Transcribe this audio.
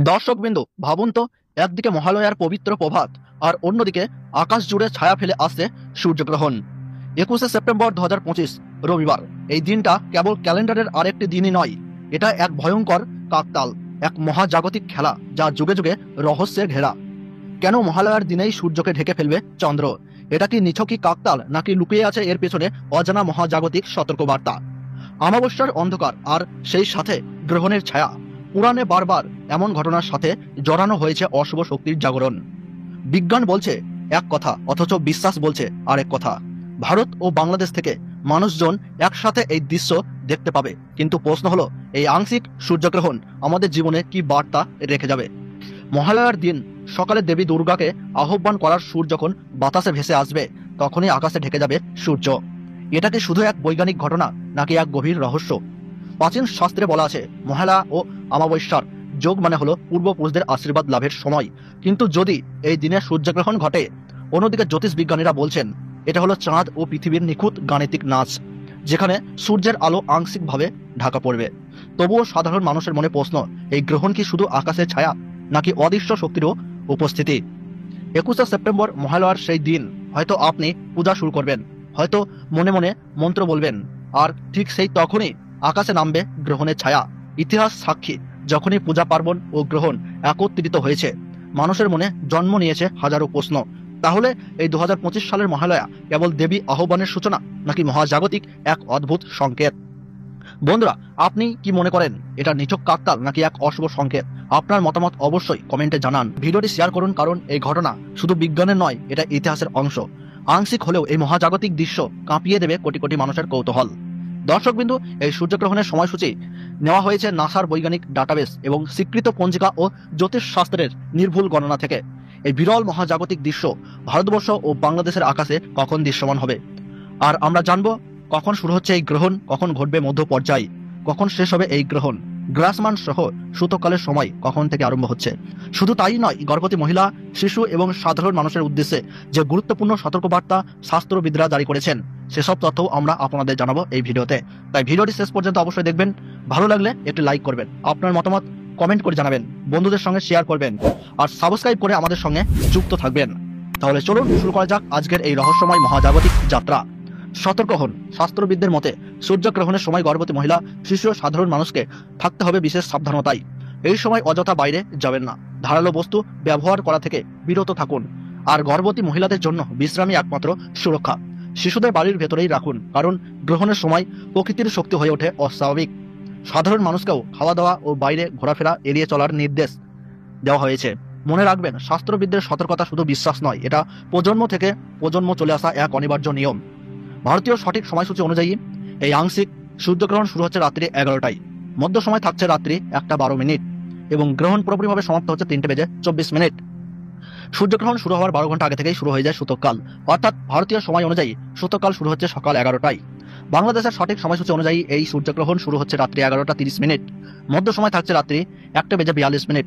দর্শকবৃন্দ, ভাবুন তো, একদিকে মহালয়ার পবিত্র প্রভাত আর অন্যদিকে আকাশ জুড়ে ছায়া ফেলে আসছে সূর্যগ্রহণ। 21শে সেপ্টেম্বর 2025 রবিবার। এই দিনটা কেবল ক্যালেন্ডারের আরেকটি দিনই নয়, এটা এক ভয়ঙ্কর কাকতাল, এক মহাজাগতিক খেলা যা যুগে যুগে রহস্যে ঘেরা। কেন মহালয়ার দিনেই সূর্যকে ঢেকে ফেলবে চন্দ্র? এটা কি নিছকই কাকতাল, নাকি লুকিয়ে আছে এর পেছনে অজানা মহাজাগতিক সতর্কবার্তা? অমাবস্যার অন্ধকার আর সেই সাথে গ্রহণের ছায়া, পুরাণে বারবার এমন ঘটনার সাথে জড়ানো হয়েছে অশুভ শক্তির জাগরণ। বিজ্ঞান বলছে এক কথা, অথচ বিশ্বাস বলছে আরেক কথা। ভারত ও বাংলাদেশ থেকে মানুষজন একসাথে এই দৃশ্য দেখতে পাবে, কিন্তু প্রশ্ন হলো, এই আংশিক সূর্যগ্রহণ আমাদের জীবনে কি বার্তা রেখে যাবে? মহালয়ার দিন সকালে দেবী দুর্গাকে আহ্বান করার সুর যখন বাতাসে ভেসে আসবে, তখনই আকাশে ঢেকে যাবে সূর্য। এটা কি শুধু এক বৈজ্ঞানিক ঘটনা, নাকি এক গভীর রহস্য? প্রাচীন শাস্ত্রে বলা আছে, মহালয়া ও অমাবস্যার যোগ মানে হলো পূর্বপুরুষদের আশীর্বাদ লাভের সময়। কিন্তু যদি এই দিনে সূর্যগ্রহণ ঘটে, অন্যদিকে জ্যোতিষ বিজ্ঞানীরা বলছেন এটা হলো চাঁদ ও পৃথিবীর নিখুঁত গাণিতিক নাচ, যেখানে সূর্যের আলো আংশিকভাবে ঢাকা পড়বে। তবুও সাধারণ মানুষের মনে প্রশ্ন, এই গ্রহণ কি শুধু আকাশের ছায়া, নাকি অদৃশ্য শক্তিরও উপস্থিতি? 21শে সেপ্টেম্বর মহালয়ার সেই দিন হয়তো আপনি পূজা শুরু করবেন, হয়তো মনে মনে মন্ত্র বলবেন, আর ঠিক সেই তখনই আকাশে নামবে গ্রহণের ছায়া। ইতিহাস সাক্ষী, যখনই পূজা পার্বণ ও গ্রহণ একত্রিত হয়েছে, মানুষের মনে জন্ম নিয়েছে হাজারো প্রশ্ন। তাহলে এই 2025 সালের মহালয়া কেবল দেবী আহ্বানের সূচনা, নাকি মহাজাগতিক এক অদ্ভুত সংকেত? বন্ধুরা, আপনি কি মনে করেন, এটা নিছক কাকতাল নাকি এক অশুভ সংকেত? আপনার মতামত অবশ্যই কমেন্টে জানান। ভিডিওটি শেয়ার করুন, কারণ এই ঘটনা শুধু বিজ্ঞানের নয়, এটা ইতিহাসের অংশ। আংশিক হলেও এই মহাজাগতিক দৃশ্য কাঁপিয়ে দেবে কোটি কোটি মানুষের কৌতূহল। দর্শকবিন্দু, এই সূর্যগ্রহণের সময়সূচি নেওয়া হয়েছে নাসার বৈজ্ঞানিক ডাটাবেস এবং স্বীকৃত পঞ্জিকা ও জ্যোতিষ শাস্ত্রের নির্ভুল গণনা থেকে। এই বিরল মহাজাগতিক দৃশ্য ভারতবর্ষ ও বাংলাদেশের আকাশে কখন দৃশ্যমান হবে, আর আমরা জানবো কখন শুরু হচ্ছে এই গ্রহণ, কখন ঘটবে মধ্য পর্যায়, কখন শেষ হবে এই গ্রহণ, গ্রাসমান সহ সূতককালের সময় কখন থেকে আরম্ভ হচ্ছে। শুধু তাই নয়, গর্ভবতী মহিলা, শিশু এবং সাধারণ মানুষের উদ্দেশ্যে যে গুরুত্বপূর্ণ সতর্কবার্তা শাস্ত্রবিদরা জারি করেছেন, সেসব তথ্য আমরা আপনাদের জানাবো এই ভিডিওতে। তাই ভিডিওটি শেষ পর্যন্ত অবশ্যই দেখবেন। ভালো লাগলে একটি লাইক করবেন, আপনার মতামত কমেন্ট করে জানাবেন, বন্ধুদের সঙ্গে শেয়ার করবেন, আর সাবস্ক্রাইব করে আমাদের সঙ্গে যুক্ত থাকবেন। তাহলে চলুন শুরু করা যাক আজকের এই রহস্যময় মহাজাগতিক যাত্রা। সতর্ক হন, শাস্ত্রবিদদের মতে সূর্যগ্রহণের সময় গর্ভবতী মহিলা, শিশু ও সাধারণ মানুষকে থাকতে হবে বিশেষ সাবধানতায়। এই সময় অযথা বাইরে যাবেন না, ধারালো বস্তু ব্যবহার করা থেকে বিরত থাকুন, আর গর্ভবতী মহিলাদের জন্য বিশ্রামই একমাত্র সুরক্ষা। শিশুদের বাড়ির ভেতরেই রাখুন, কারণ গ্রহণের সময় প্রকৃতির শক্তি হয়ে ওঠে অস্বাভাবিক। সাধারণ মানুষকেও খাওয়া দাওয়া ও বাইরে ঘোরাফেরা এড়িয়ে চলার নির্দেশ দেওয়া হয়েছে। মনে রাখবেন, শাস্ত্রবিদদের সতর্কতা শুধু বিশ্বাস নয়, এটা প্রজন্ম থেকে প্রজন্ম চলে আসা এক অনিবার্য নিয়ম। ভারতীয় সঠিক সময়সূচি অনুযায়ী এই আংশিক সূর্যগ্রহণ শুরু হচ্ছে রাত্রি 11টায়, মধ্য সময় থাকছে রাত্রি 1:12 এবং গ্রহণ পুরোপুরিভাবে সমাপ্ত হচ্ছে 3:24। সূর্যগ্রহণ শুরু হওয়ার 12 ঘন্টা আগে থেকেই শুরু হয়ে যায় সূতককাল, অর্থাৎ ভারতীয় সময় অনুযায়ী সূতককাল শুরু হচ্ছে সকাল 11টায়। বাংলাদেশের সঠিক সময়সূচি অনুযায়ী এই সূর্যগ্রহণ শুরু হচ্ছে রাত্রি 11:30, মধ্য সময় থাকছে রাত্রি 1:42।